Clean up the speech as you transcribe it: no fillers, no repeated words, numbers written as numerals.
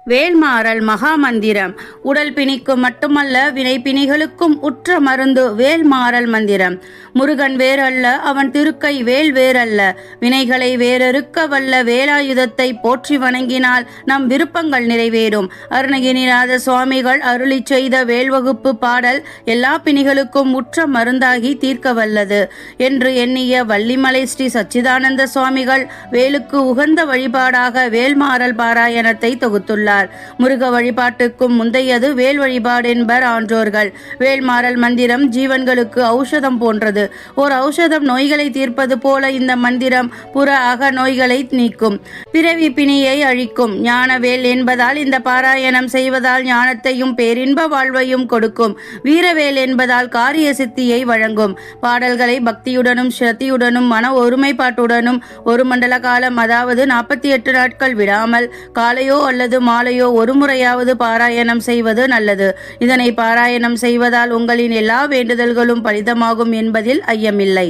வேல்மாறல் மகாமந்திரம் உடல் பிணிக்கும் மட்டுமல்ல வினைப்பிணிகளுக்கும் உற்ற மருந்து வேல்மாறல் மந்திரம். முருகன் வேறல்ல, அவன் திருக்கை வேல் வேறல்ல. வினைகளை வேறறுக்க வல்ல வேலாயுதத்தை போற்றி வணங்கினால் நம் விருப்பங்கள் நிறைவேறும். அருணகிரிநாத சுவாமிகள் அருளி செய்த வேல்வகுப்பு பாடல் எல்லா பிணிகளுக்கும் உற்ற மருந்தாகி தீர்க்க வல்லது என்று எண்ணிய வள்ளிமலை ஸ்ரீ சச்சிதானந்த சுவாமிகள் வேலுக்கு உகந்த வழிபாடாக வேல்மாறல் பாராயணத்தை தொகுத்துள்ளார். முருக வழிபாட்டுக்கும் முந்தையது வேல் வழிபாடு என்பர் ஆன்றோர்கள். வேல்மாறல் மந்திரம் ஜீவன்களுக்கு ஔஷதம் போன்றது. ஓர் ஔஷதம் நோய்களை தீர்ப்பது போல இந்த மந்திரம் புற அக நோய்களை நீக்கும், பிறவி பிணியை அழிக்கும். ஞானவேல் என்பதால் இந்த பாராயணம் செய்வதால் ஞானத்தையும் பேரின்ப வாழ்வையும் கொடுக்கும். வீரவேல் என்பதால் காரிய சித்தியை வழங்கும். பாடல்களை பக்தியுடனும் ஸ்ரத்தியுடனும் மன ஒருமைப்பாட்டுடனும் ஒரு மண்டல காலம், அதாவது 48 நாட்கள் விடாமல் காலையோ அல்லது மாலையோ ஒரு முறையாவது பாராயணம் செய்வது நல்லது. இதனை பாராயணம் செய்வதால் உங்களின் எல்லா வேண்டுதல்களும் பலிதமாகும் என்பதில் ஐயமில்லை.